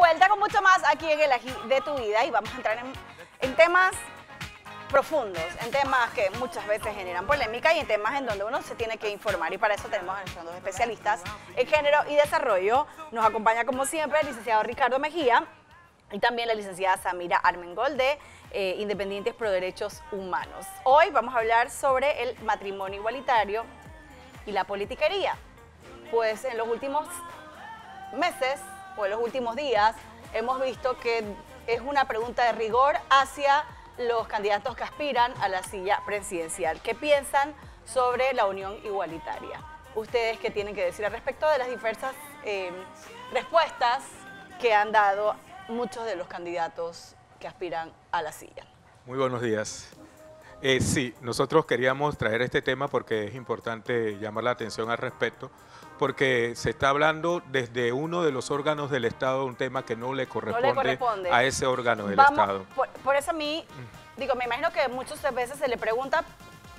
vuelta con mucho más aquí en el Ají de tu Vida y vamos a entrar en temas profundos, en temas que muchas veces generan polémica y en temas en donde uno se tiene que informar, y para eso tenemos a nuestros dos especialistas en género y desarrollo. Nos acompaña como siempre el licenciado Ricardo Mejía y también la licenciada Samira Armengol de Independientes Pro Derechos Humanos. Hoy vamos a hablar sobre el matrimonio igualitario y la politiquería. Pues en los últimos meses o en los últimos días hemos visto que es una pregunta de rigor hacia los candidatos que aspiran a la silla presidencial. ¿Qué piensan sobre la unión igualitaria? ¿Ustedes qué tienen que decir al respecto de las diversas respuestas que han dado muchos de los candidatos que aspiran a la silla? Muy buenos días. Sí, nosotros queríamos traer este tema porque es importante llamar la atención al respecto, porque se está hablando desde uno de los órganos del Estado, un tema que no le corresponde a ese órgano del Estado. Por eso a mí, digo, me imagino que muchas veces se le pregunta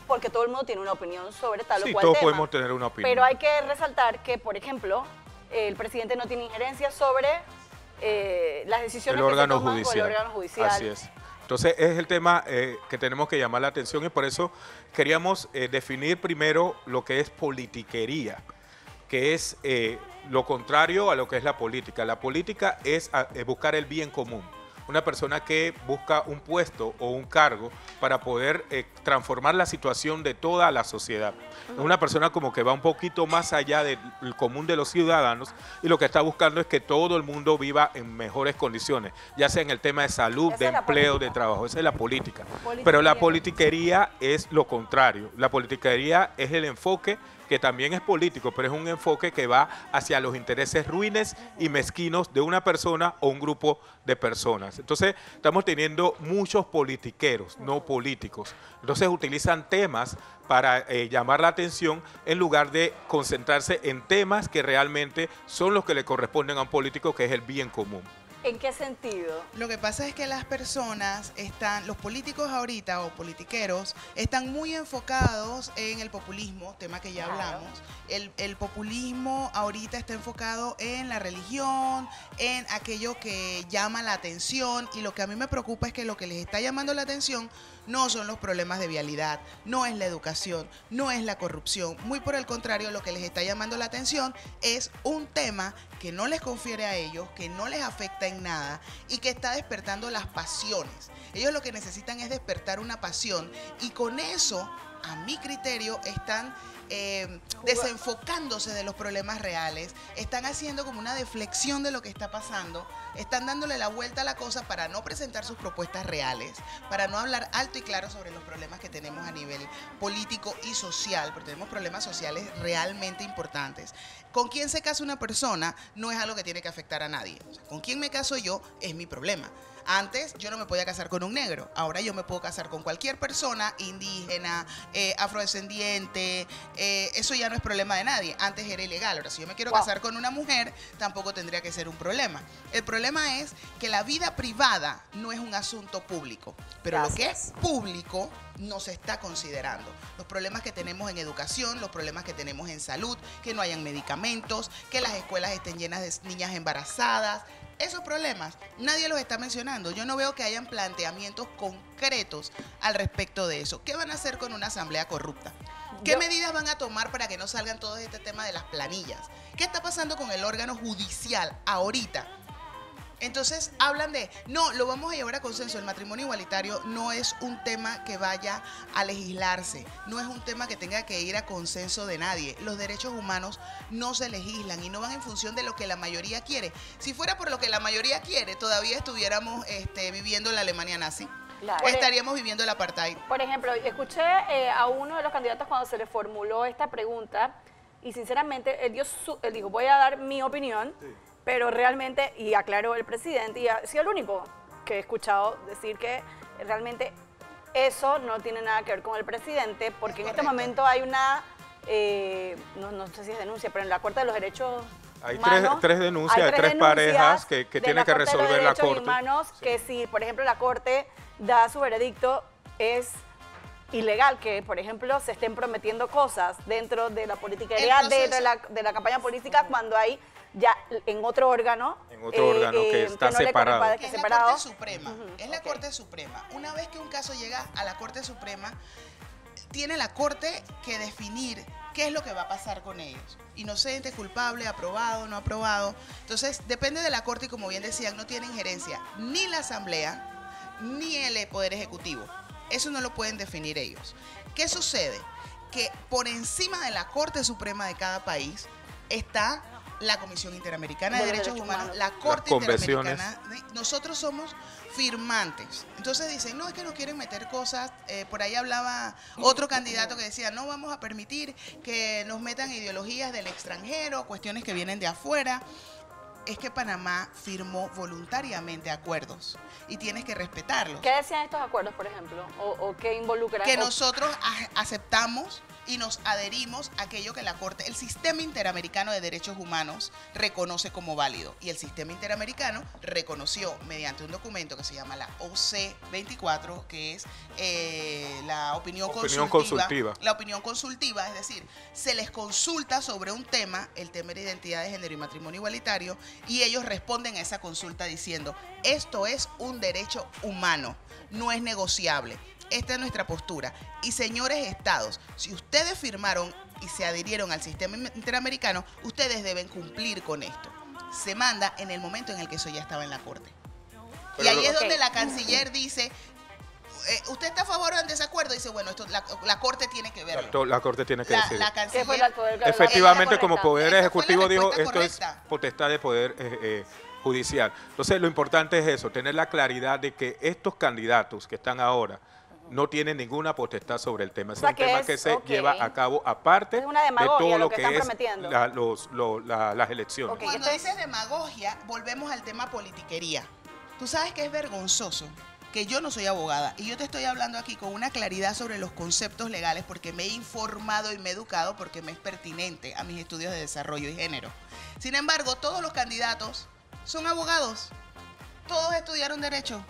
porque todo el mundo tiene una opinión sobre tal o cual tema. Sí, todos podemos tener una opinión. Pero hay que resaltar que, por ejemplo, el presidente no tiene injerencia sobre las decisiones que se toman por el órgano judicial. Así es. Entonces es el tema que tenemos que llamar la atención y por eso queríamos definir primero lo que es politiquería, que es lo contrario a lo que es la política. La política es buscar el bien común. Una persona que busca un puesto o un cargo para poder transformar la situación de toda la sociedad. Es una persona como que va un poquito más allá del común de los ciudadanos y lo que está buscando es que todo el mundo viva en mejores condiciones, ya sea en el tema de salud, de empleo, de trabajo. Esa es la política. Pero la politiquería es lo contrario. La politiquería es el enfoque que también es político, pero es un enfoque que va hacia los intereses ruines y mezquinos de una persona o un grupo de personas. Entonces, estamos teniendo muchos politiqueros, no políticos. Entonces, utilizan temas para llamar la atención en lugar de concentrarse en temas que realmente son los que le corresponden a un político, que es el bien común. ¿En qué sentido? Lo que pasa es que las personas los políticos ahorita o politiqueros están muy enfocados en el populismo, tema que ya hablamos. El populismo ahorita está enfocado en la religión, en aquello que llama la atención, y lo que a mí me preocupa es que lo que les está llamando la atención no son los problemas de vialidad, no es la educación, no es la corrupción. Muy por el contrario, lo que les está llamando la atención es un tema que no les confiere a ellos, que no les afecta en nada y que está despertando las pasiones. Ellos lo que necesitan es despertar una pasión y con eso, a mi criterio, están desenfocándose de los problemas reales, están haciendo como una deflexión de lo que está pasando, están dándole la vuelta a la cosa para no presentar sus propuestas reales, para no hablar alto y claro sobre los problemas que tenemos a nivel político y social, porque tenemos problemas sociales realmente importantes. Con quién se casa una persona no es algo que tiene que afectar a nadie. O sea, con quién me caso yo es mi problema. Antes yo no me podía casar con un negro, ahora yo me puedo casar con cualquier persona, indígena, afrodescendiente, eso ya no es problema de nadie. Antes era ilegal, ahora si yo me quiero casar con una mujer tampoco tendría que ser un problema. El problema es que la vida privada no es un asunto público, pero lo que es público no se está considerando. Los problemas que tenemos en educación, los problemas que tenemos en salud, que no hayan medicamentos, que las escuelas estén llenas de niñas embarazadas. Esos problemas nadie los está mencionando. Yo no veo que hayan planteamientos concretos al respecto de eso. ¿Qué van a hacer con una asamblea corrupta? ¿Qué medidas van a tomar para que no salgan todo este tema de las planillas? ¿Qué está pasando con el órgano judicial ahorita? Entonces hablan de, no, lo vamos a llevar a consenso. El matrimonio igualitario no es un tema que vaya a legislarse, no es un tema que tenga que ir a consenso de nadie. Los derechos humanos no se legislan y no van en función de lo que la mayoría quiere. Si fuera por lo que la mayoría quiere, todavía estuviéramos viviendo la Alemania nazi. Claro. O estaríamos viviendo el apartheid. Por ejemplo, escuché a uno de los candidatos cuando se le formuló esta pregunta y sinceramente él dijo, voy a dar mi opinión. Sí. Pero realmente, y aclaró el presidente, y ha sido el único que he escuchado decir que realmente eso no tiene nada que ver con el presidente, porque en este momento hay una, no sé si es denuncia, pero en la Corte de los Derechos Humanos, tres denuncias de tres parejas que tiene que resolver la Corte. Humanos, que si, por ejemplo, la Corte da su veredicto, es ilegal que, por ejemplo, se estén prometiendo cosas dentro de la politiquería, de la campaña política, cuando hay ya en otro órgano, que está no le separado. corresponde, Que es la separado. Corte Suprema. Es la ok. Corte Suprema. Una vez que un caso llega a la Corte Suprema, tiene la Corte que definir qué es lo que va a pasar con ellos. Inocente, culpable, aprobado, no aprobado. Entonces, depende de la Corte y como bien decían, no tiene injerencia ni la Asamblea ni el Poder Ejecutivo. Eso no lo pueden definir ellos. ¿Qué sucede? Que por encima de la Corte Suprema de cada país está la Comisión Interamericana de Derechos Humanos, la Corte Interamericana. Nosotros somos firmantes. Entonces dicen, no, es que no quieren meter cosas. Por ahí hablaba otro candidato que decía, no vamos a permitir que nos metan ideologías del extranjero, cuestiones que vienen de afuera. Es que Panamá firmó voluntariamente acuerdos y tienes que respetarlos. ¿Qué decían estos acuerdos, por ejemplo? ¿O qué involucran? Que nosotros aceptamos y nos adherimos a aquello que la Corte, el Sistema Interamericano de Derechos Humanos reconoce como válido. Y el Sistema Interamericano reconoció mediante un documento que se llama la OC-24, que es la opinión consultiva. La opinión consultiva, es decir, se les consulta sobre un tema, el tema de identidad de género y matrimonio igualitario, y ellos responden a esa consulta diciendo, esto es un derecho humano, no es negociable. Esta es nuestra postura. Y señores estados, si ustedes firmaron y se adhirieron al sistema interamericano, ustedes deben cumplir con esto. Se manda en el momento en el que eso ya estaba en la Corte. Y ahí es donde la canciller dice, ¿usted está a favor o en desacuerdo? Dice, bueno, esto la Corte tiene que verlo. La Corte tiene que decir. La canciller, efectivamente, como Poder Ejecutivo dijo, esto correcta. es potestad de Poder Judicial. Entonces, lo importante es eso, tener la claridad de que estos candidatos que están ahora no tienen ninguna potestad sobre el tema. Es un tema que se lleva a cabo aparte es una de demagogia todo lo lo que que están es prometiendo. las elecciones. Ok, Cuando entonces- dices demagogia, volvemos al tema politiquería. Tú sabes que es vergonzoso que yo no soy abogada y yo te estoy hablando aquí con una claridad sobre los conceptos legales porque me he informado y me he educado porque me es pertinente a mis estudios de desarrollo y género. Sin embargo, todos los candidatos son abogados. Todos estudiaron derecho.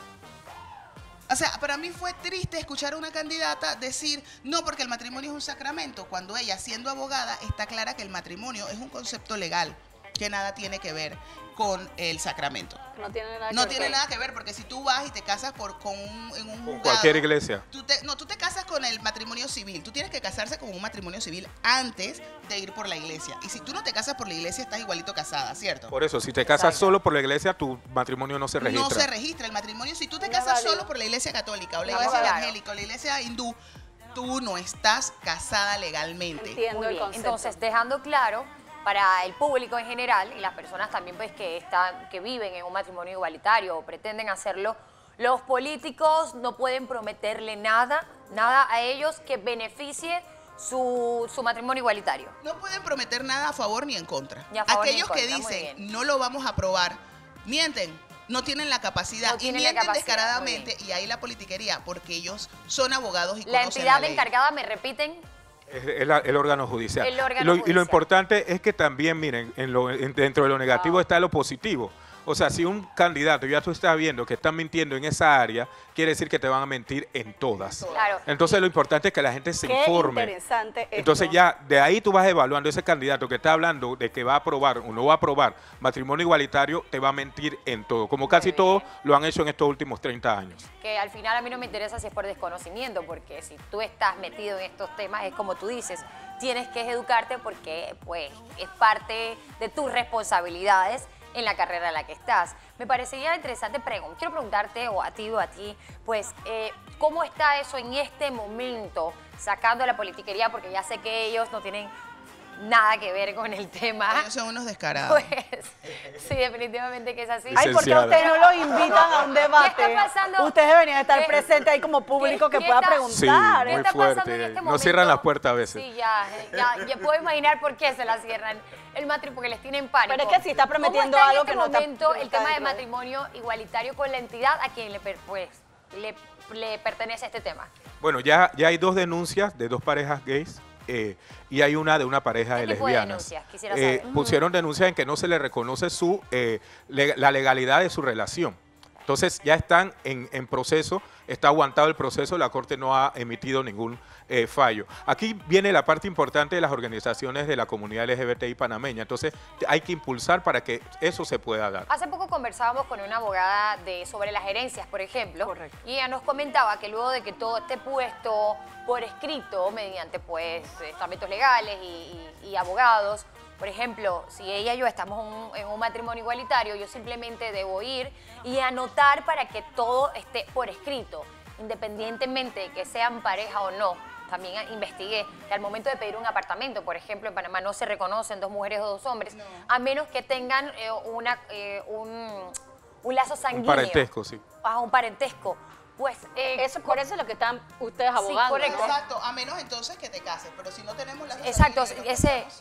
O sea, para mí fue triste escuchar a una candidata decir, no, porque el matrimonio es un sacramento, cuando ella, siendo abogada, está clara que el matrimonio es un concepto legal que nada tiene que ver con el sacramento. No tiene nada que No ver. tiene nada que ver, porque si tú vas y te casas en un juzgado, Cualquier iglesia. tú te casas con el matrimonio civil. Tú tienes que casarse con un matrimonio civil antes de ir por la iglesia. Y si tú no te casas por la iglesia, estás igualito casada, ¿cierto? Por eso, si te casas solo por la iglesia, tu matrimonio no se registra. No se registra el matrimonio. Si tú te No es casas válido. solo por la iglesia católica o la No es iglesia válido. evangélica o la iglesia hindú, tú no estás casada legalmente. Entiendo Muy el bien, concepto. entonces dejando claro para el público en general y las personas también pues que viven en un matrimonio igualitario o pretenden hacerlo, los políticos no pueden prometerle nada a ellos que beneficie su matrimonio igualitario. No pueden prometer nada a favor ni en contra. Ni a favor ni en Aquellos que contra, muy dicen bien. no lo vamos a aprobar, mienten. No tienen la capacidad No y tienen la mienten capacidad, descaradamente y ahí la politiquería porque ellos son abogados y La conocen entidad la ley. encargada, me repiten, Es el órgano judicial. El órgano y lo judicial. importante es que también, miren, dentro de lo negativo está lo positivo. O sea, si un candidato ya tú estás viendo que están mintiendo en esa área, quiere decir que te van a mentir en todas. claro. Entonces lo importante es que la gente se Qué informe. interesante esto. Entonces ya de ahí tú vas evaluando ese candidato que está hablando de que va a aprobar o no va a aprobar matrimonio igualitario, te va a mentir en todo, como casi bien. todos lo han hecho en estos últimos 30 años. Que al final a mí no me interesa si es por desconocimiento, porque si tú estás metido en estos temas, es como tú dices, tienes que educarte porque pues es parte de tus responsabilidades en la carrera en la que estás. Me parecería interesante, quiero preguntarte o a ti, pues, ¿cómo está eso en este momento, sacando la politiquería? Porque ya sé que ellos no tienen nada que ver con el tema. Ellos son unos descarados. Pues, sí, definitivamente que es así. Ay, ¿por qué a ustedes no los invitan a un debate? ¿Qué está pasando? Ustedes deberían estar ¿Qué- presentes ahí como público que qué pueda está- Sí, preguntar. ¿Qué muy está pasando fuerte. en este No cierran momento? las puertas a veces. Sí, ya puedo imaginar por qué se las cierran. El matrimonio, porque les tienen pánico. Pero es que si está prometiendo ¿Cómo está algo en este que no está- momento que no el está tema de dentro de- matrimonio igualitario con la entidad a quien le pertenece este tema? Bueno, ya hay 2 denuncias de 2 parejas gays y hay una de una pareja de ¿Qué tipo de lesbianas. denuncias? Quisiera saber. Pusieron denuncias en que no se le reconoce la legalidad de su relación. Entonces ya están en proceso, está aguantado el proceso, la Corte no ha emitido ningún fallo. Aquí viene la parte importante de las organizaciones de la comunidad LGBTI panameña, entonces hay que impulsar para que eso se pueda dar. Hace poco conversábamos con una abogada sobre las herencias, por ejemplo, Correcto. y ella nos comentaba que luego de que todo esté puesto por escrito mediante pues estamentos legales y abogados, por ejemplo, si ella y yo estamos en un matrimonio igualitario, yo simplemente debo ir y anotar para que todo esté por escrito, independientemente de que sean pareja o no. También investigué que al momento de pedir un apartamento, por ejemplo, en Panamá no se reconocen 2 mujeres o 2 hombres, a menos que tengan un lazo sanguíneo. Un parentesco, sí. Un parentesco. Pues, Por eso es lo que están ustedes abogando. correcto. Exacto, a menos entonces que te cases, pero si no tenemos las exacto,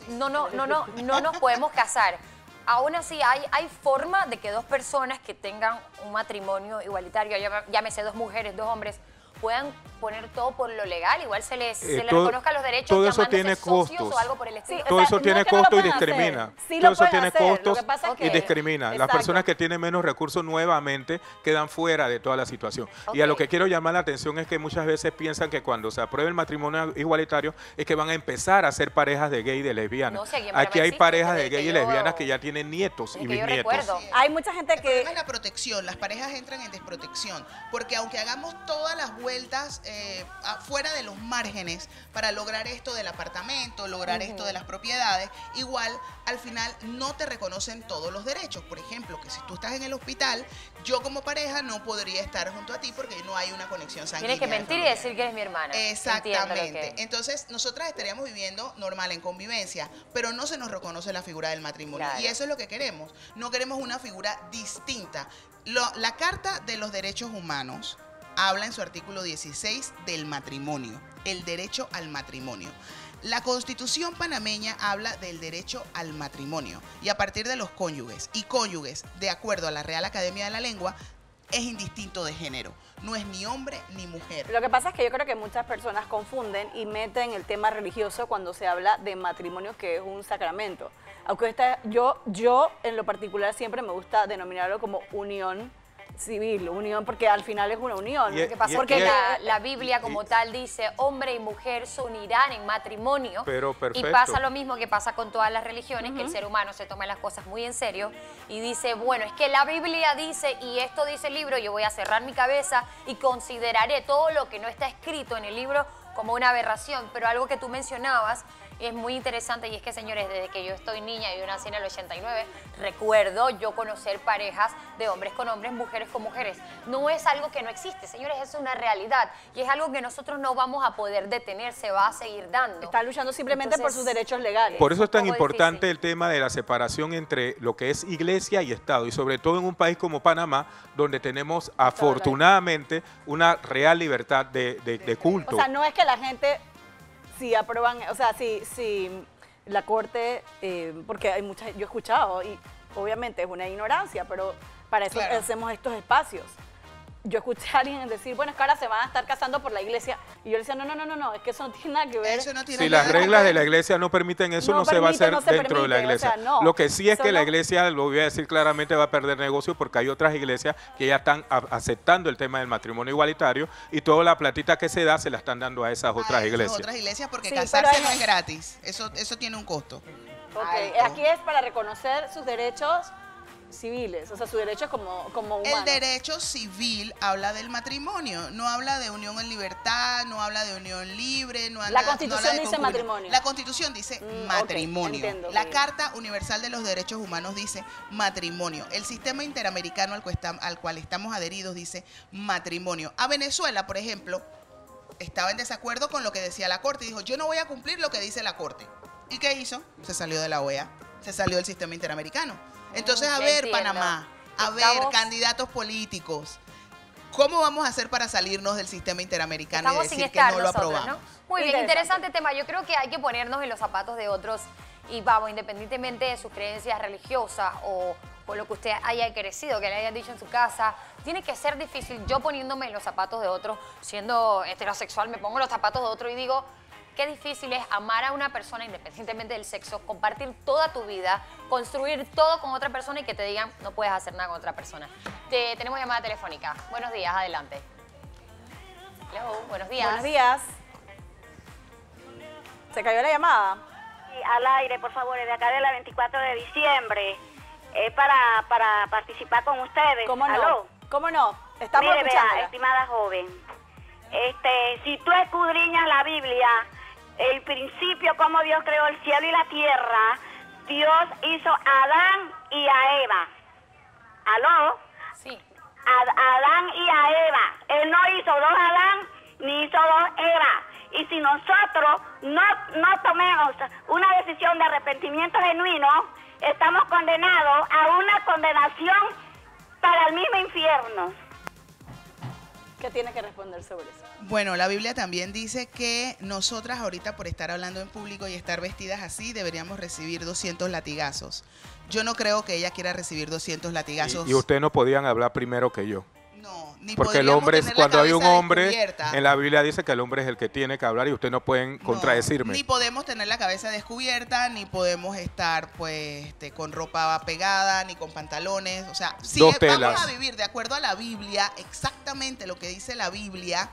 no nos podemos casar. Aún así, hay forma de que 2 personas que tengan un matrimonio igualitario, llámese 2 mujeres, 2 hombres, puedan poner todo por lo legal, igual se les reconozca los derechos, todo eso llamándose tiene socios costos. o algo por el estilo. Todo eso tiene costo y discrimina. Todo eso tiene costos Lo que pasa es y que- discrimina. Las Exacto. personas que tienen menos recursos nuevamente quedan fuera de toda la situación. Y a lo Ok. que quiero llamar la atención es que muchas veces piensan que cuando se apruebe el matrimonio igualitario es que van a empezar a ser parejas de gay y de lesbianas. No, si aquí en Panamá Aquí hay existe, parejas de desde gay que y yo- lesbianas que ya tienen nietos y desde que yo bisnietos. recuerdo. Hay mucha gente El problema que... es la protección, las parejas entran en desprotección, porque aunque hagamos todas las vueltas fuera de los márgenes para lograr esto del apartamento, lograr esto de las propiedades, igual al final no te reconocen todos los derechos. Por ejemplo, que si tú estás en el hospital, yo como pareja no podría estar junto a ti porque no hay una conexión sanguínea. Tienes que mentir y familiar. decir que eres mi hermana. Entiendo Exactamente. lo que- Entonces, nosotras estaríamos viviendo normal en convivencia, pero no se nos reconoce la figura del matrimonio. Claro. Y eso es lo que queremos. No queremos una figura distinta. La Carta de los Derechos Humanos habla en su artículo 16 del matrimonio, el derecho al matrimonio. La Constitución panameña habla del derecho al matrimonio y a partir de los cónyuges. Y cónyuges, de acuerdo a la Real Academia de la Lengua, es indistinto de género. No es ni hombre ni mujer. Lo que pasa es que yo creo que muchas personas confunden y meten el tema religioso cuando se habla de matrimonio, que es un sacramento. Aunque yo en lo particular siempre me gusta denominarlo como unión civil, unión, porque al final es una unión. Y- Lo que pasa y- es que y- la Biblia como tal dice hombre y mujer se unirán en matrimonio. Pero Y perfecto. pasa lo mismo que pasa con todas las religiones, que el ser humano se toma las cosas muy en serio y dice, bueno, es que la Biblia dice y esto dice el libro, yo voy a cerrar mi cabeza y consideraré todo lo que no está escrito en el libro como una aberración. Pero algo que tú mencionabas es muy interesante y es que, señores, desde que yo estoy niña, yo nací en el 89, recuerdo yo conocer parejas de hombres con hombres, mujeres con mujeres. No es algo que no existe, señores, es una realidad y es algo que nosotros no vamos a poder detener, se va a seguir dando. Están luchando simplemente por Entonces, sus derechos legales. Por eso es tan poco importante difícil. el tema de la separación entre lo que es iglesia y Estado, y sobre todo en un país como Panamá, donde tenemos afortunadamente una real libertad de culto. O sea, no es que la gente, si aprueban, o sea, si la Corte, porque hay muchas, yo he escuchado, y obviamente es una ignorancia, pero para eso Claro. hacemos estos espacios. Yo escuché a alguien decir, bueno, es que ahora se van a estar casando por la iglesia. Y yo le decía, no, es que eso no tiene nada que ver. Eso no tiene Si nada las que reglas de ver. la iglesia no permiten eso, No no, se va a permite, hacer no se dentro de la permite, o iglesia. sea, no. Lo que sí es que la Solo- iglesia, lo voy a decir claramente, va a perder negocio porque hay otras iglesias que ya están aceptando el tema del matrimonio igualitario y toda la platita que se da se la están dando a esas otras A esas iglesias. otras iglesias porque Sí, casarse pero no hay- es gratis. Eso tiene un costo. Ok, Alto. aquí es para reconocer sus derechos civiles, o sea, sus derechos como humanos. El derecho civil habla del matrimonio, no habla de unión en libertad, no habla de unión libre, no habla, Constitución no habla de dice concubinato. matrimonio. La Constitución dice ok, matrimonio. entiendo, La ok. Carta Universal de los Derechos Humanos dice matrimonio. El sistema interamericano al cual estamos adheridos dice matrimonio. A Venezuela, por ejemplo, estaba en desacuerdo con lo que decía la Corte y dijo, yo no voy a cumplir lo que dice la Corte. ¿Y qué hizo? Se salió de la OEA, se salió del sistema interamericano. Entonces, a ver, Entiendo. Panamá, a ver, Estamos- candidatos políticos, ¿cómo vamos a hacer para salirnos del sistema interamericano Estamos y sin decir que estar no lo nosotros, aprobamos? ¿no? Muy bien, Interesante. interesante tema. Yo creo que hay que ponernos en los zapatos de otros y vamos, independientemente de sus creencias religiosas o lo que usted haya crecido, que le hayan dicho en su casa, tiene que ser difícil. Yo poniéndome en los zapatos de otros, siendo heterosexual, me pongo en los zapatos de otro y digo, qué difícil es amar a una persona independientemente del sexo, compartir toda tu vida, construir todo con otra persona y que te digan no puedes hacer nada con otra persona. Tenemos llamada telefónica. Buenos días, adelante. Hello, buenos días. Buenos días. ¿Se cayó la llamada? Sí, al aire, por favor, de acá de la 24 de diciembre. Es para participar con ustedes. ¿Cómo no? ¿Aló? ¿Cómo no? Estamos Mire, vea, escuchándola. estimada joven, si tú escudriñas la Biblia, el principio como Dios creó el cielo y la tierra, Dios hizo a Adán y a Eva. ¿Aló? Sí. A Adán y a Eva. Él no hizo dos Adán ni hizo dos Eva. Y si nosotros no tomemos una decisión de arrepentimiento genuino, estamos condenados a una condenación para el mismo infierno. ¿Qué tiene que responder sobre eso? Bueno, la Biblia también dice que nosotras ahorita por estar hablando en público y estar vestidas así deberíamos recibir 200 latigazos. Yo no creo que ella quiera recibir 200 latigazos. Y ustedes no podían hablar primero que yo. No, ni Porque el podríamos hombre, es tener la cuando hay un cabeza hombre, descubierta. en la Biblia dice que el hombre es el que tiene que hablar y ustedes no pueden No, contradecirme. ni podemos tener la cabeza descubierta, ni podemos estar pues con ropa pegada, ni con pantalones. O sea, si Dos vamos telas. a vivir de acuerdo a la Biblia, exactamente lo que dice la Biblia,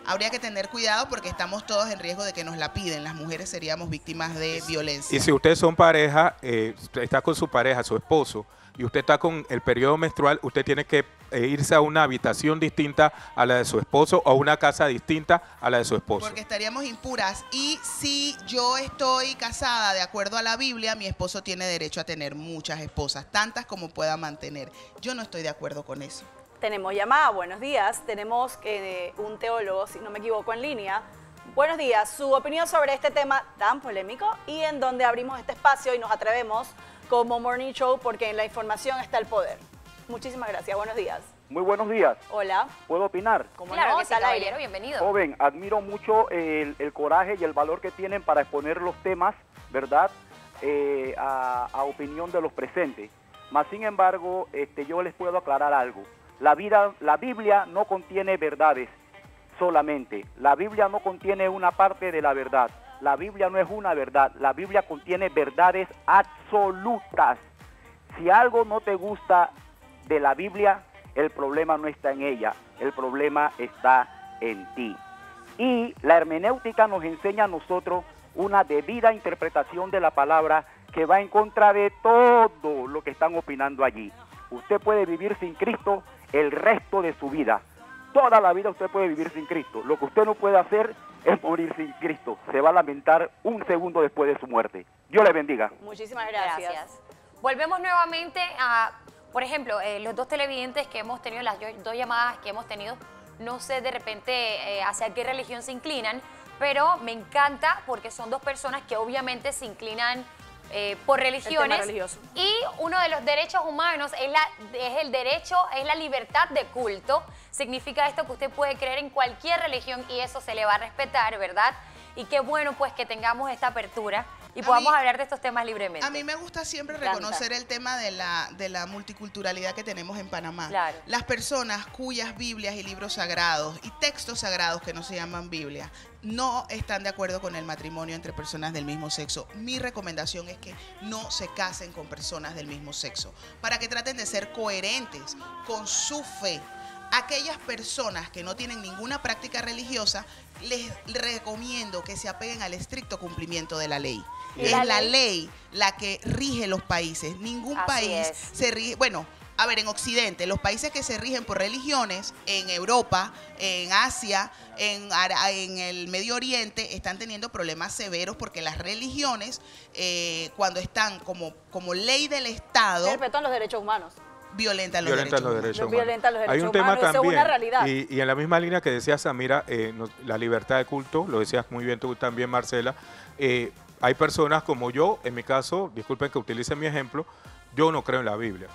habría que tener cuidado porque estamos todos en riesgo de que nos la piden. Las mujeres seríamos víctimas de violencia. Y si ustedes son pareja, está con su pareja, su esposo, y usted está con el periodo menstrual, usted tiene que irse a una habitación distinta a la de su esposo o a una casa distinta a la de su esposo. Porque estaríamos impuras. Y si yo estoy casada de acuerdo a la Biblia, mi esposo tiene derecho a tener muchas esposas, tantas como pueda mantener. Yo no estoy de acuerdo con eso. Tenemos llamada, buenos días. Tenemos un teólogo, si no me equivoco, en línea. Buenos días, su opinión sobre este tema tan polémico y en donde abrimos este espacio y nos atrevemos como Morning Show porque en la información está el poder. Muchísimas gracias, buenos días. Muy buenos días. Hola. ¿Puedo opinar? ¿Cómo Claro no? que sí, Está al aire. caballero, bienvenido. Joven, admiro mucho el coraje y el valor que tienen para exponer los temas, ¿verdad? A opinión de los presentes. Mas, sin embargo, yo les puedo aclarar algo. La Biblia no contiene verdades solamente. La Biblia no contiene una parte de la verdad. La Biblia no es una verdad. La Biblia contiene verdades absolutas. Si algo no te gusta de la Biblia, el problema no está en ella, el problema está en ti. Y la hermenéutica nos enseña a nosotros una debida interpretación de la palabra que va en contra de todo lo que están opinando allí. Usted puede vivir sin Cristo el resto de su vida. Toda la vida usted puede vivir sin Cristo. Lo que usted no puede hacer es morir sin Cristo. Se va a lamentar un segundo después de su muerte. Dios le bendiga. Muchísimas gracias. Volvemos nuevamente a, por ejemplo, los dos televidentes que hemos tenido, las dos llamadas que hemos tenido, no sé de repente hacia qué religión se inclinan, pero me encanta porque son dos personas que obviamente se inclinan por religiones. religioso. Y uno de los derechos humanos es la libertad de culto. Significa esto que usted puede creer en cualquier religión y eso se le va a respetar, ¿verdad? Y qué bueno pues que tengamos esta apertura y podamos hablar de estos temas libremente. A mí me gusta siempre Me encanta. reconocer el tema de la multiculturalidad que tenemos en Panamá. Claro. Las personas cuyas Biblias y libros sagrados y textos sagrados que no se llaman Biblia no están de acuerdo con el matrimonio entre personas del mismo sexo. Mi recomendación es que no se casen con personas del mismo sexo para que traten de ser coherentes con su fe. Aquellas personas que no tienen ninguna práctica religiosa, les recomiendo que se apeguen al estricto cumplimiento de la ley. Es la ley la que rige los países. Ningún Así país es. se rige, bueno, a ver, en Occidente, los países que se rigen por religiones, en Europa, en Asia, en el Medio Oriente, están teniendo problemas severos porque las religiones, cuando están como ley del Estado, Respetan los derechos humanos. violentan los Violentan los derechos derechos humanos. Violentan los Hay derechos un tema humanos, eso es también, una realidad. y en la misma línea que decía Samira, la libertad de culto, lo decías muy bien tú también, Marcela, hay personas como yo, en mi caso, disculpen que utilice mi ejemplo, yo no creo en la Biblia,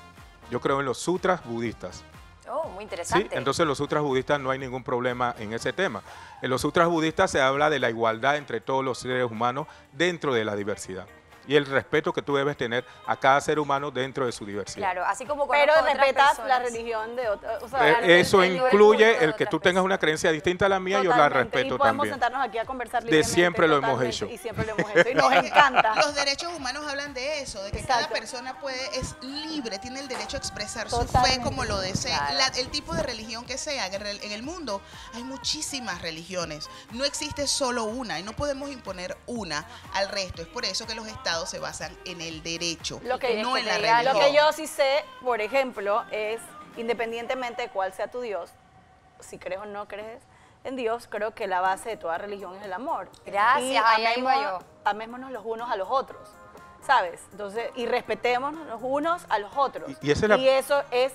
yo creo en los sutras budistas. Oh, muy Sí, interesante. entonces los sutras budistas no hay ningún problema en ese tema. En los sutras budistas se habla de la igualdad entre todos los seres humanos dentro de la diversidad. y el respeto que tú debes tener a cada ser humano dentro de su diversidad. Claro, así como Pero conozco otras respetas personas. la religión de otra. O sea, Eso el nivel incluye culto de el que tú otras tengas una creencia distinta a la mía, yo la totalmente, respeto y podemos también. sentarnos aquí a conversar De libremente. siempre lo hemos totalmente, hecho. Y siempre lo hemos hecho. Y nos encanta. Los derechos humanos hablan de eso, de que cada Exacto. persona es libre, tiene el derecho a expresar su Totalmente. fe como lo desee, Claro. el tipo de religión que sea. En el mundo hay muchísimas religiones, no existe solo una y no podemos imponer una al resto. Es por eso que los estados se basan en el derecho, Lo que, no en la creer religión. lo que yo sí sé, por ejemplo, es independientemente de cuál sea tu Dios, si crees o no crees en Dios, creo que la base de toda religión es el amor. Gracias, Y ahí iba yo. amémonos los unos a los otros, ¿sabes? Entonces, y respetémonos los unos a los otros. Y esa es la- Y eso es,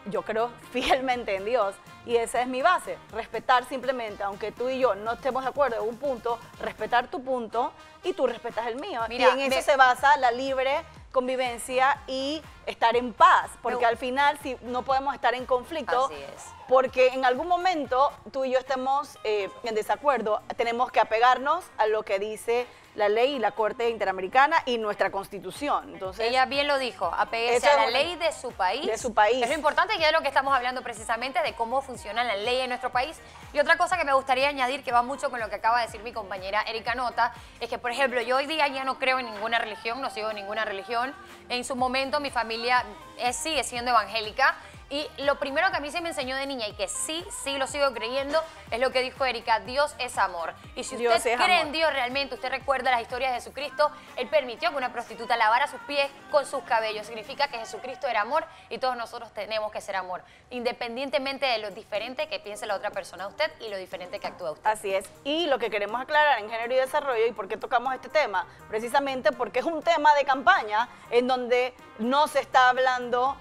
yo creo fielmente en Dios. Y esa es mi base, respetar simplemente, aunque tú y yo no estemos de acuerdo en un punto, respetar tu punto y tú respetas el mío. Mira, y en eso se basa la libre convivencia y estar en paz, porque al final si no podemos estar en conflicto, Así es. porque en algún momento tú y yo estemos en desacuerdo, tenemos que apegarnos a lo que dice la ley y la Corte Interamericana y nuestra Constitución. Entonces, Ella bien lo dijo, apéguese Eso a la es- ley de su país. de su país. Es lo importante que es lo que estamos hablando precisamente de cómo funciona la ley en nuestro país. Y otra cosa que me gustaría añadir, que va mucho con lo que acaba de decir mi compañera Erika Nota, es que, por ejemplo, yo hoy día ya no creo en ninguna religión, no sigo ninguna religión. En su momento mi familia sigue siendo evangélica. Y lo primero que a mí se me enseñó de niña y que sí lo sigo creyendo es lo que dijo Erika, Dios es amor. Y si Dios usted es cree amor. en Dios realmente, usted recuerda las historias de Jesucristo, Él permitió que una prostituta lavara sus pies con sus cabellos. Significa que Jesucristo era amor y todos nosotros tenemos que ser amor, independientemente de lo diferente que piense la otra persona de usted y lo diferente que actúa usted. así es. Y lo que queremos aclarar en Género y Desarrollo, y por qué tocamos este tema, precisamente porque es un tema de campaña en donde no se está hablando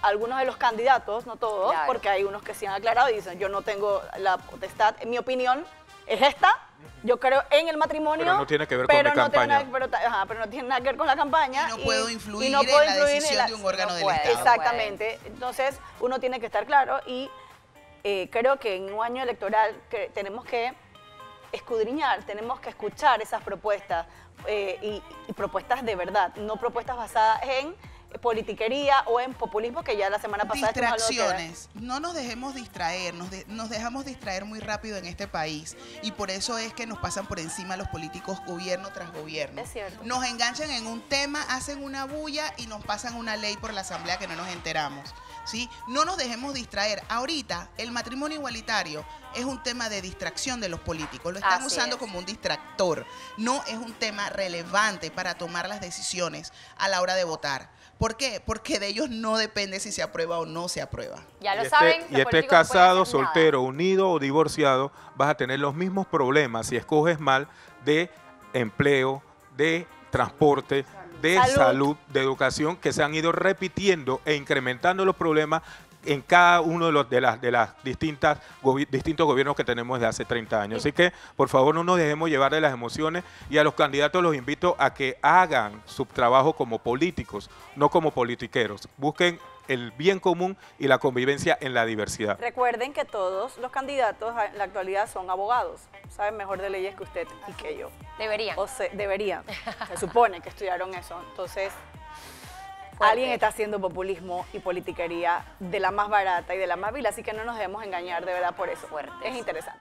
algunos de los candidatos, no todos, Claro. porque hay unos que sí han aclarado y dicen, yo no tengo la potestad, en mi opinión es esta, yo creo en el matrimonio. Pero no tiene que ver con pero mi no tiene campaña. nada- pero no tiene nada que ver con la campaña. Y no puedo influir no en puedo la influir decisión de un órgano del puede. Estado. Exactamente. Entonces, uno tiene que estar claro y creo que en un año electoral que tenemos que escudriñar, tenemos que escuchar esas propuestas y propuestas de verdad, no propuestas basadas en politiquería o en populismo, que ya la semana pasada estuvimos hablando de que era. Distracciones. No nos dejemos distraer, nos dejamos distraer muy rápido en este país y por eso es que nos pasan por encima los políticos gobierno tras gobierno. Es cierto. Nos enganchan en un tema, hacen una bulla y nos pasan una ley por la asamblea que no nos enteramos. ¿Sí? No nos dejemos distraer. Ahorita el matrimonio igualitario es un tema de distracción de los políticos. Lo están Así usando es. como un distractor. No es un tema relevante para tomar las decisiones a la hora de votar. ¿Por qué? Porque de ellos no depende si se aprueba o no se aprueba. Ya lo Y saben, estés los políticos no pueden casado, hacer nada. soltero, unido o divorciado, vas a tener los mismos problemas si escoges mal de empleo, de transporte, de salud, de educación, que se han ido repitiendo e incrementando los problemas en cada uno de las distintos gobiernos que tenemos desde hace 30 años. Así que, por favor, no nos dejemos llevar de las emociones y a los candidatos los invito a que hagan su trabajo como políticos, no como politiqueros. Busquen el bien común y la convivencia en la diversidad. Recuerden que todos los candidatos en la actualidad son abogados, saben mejor de leyes que usted y que yo. Deberían. O se deberían, se supone que estudiaron eso. Entonces, Fuerte. alguien está haciendo populismo y politiquería de la más barata y de la más vil, así que no nos debemos engañar de verdad por eso. Fuertes. Es interesante.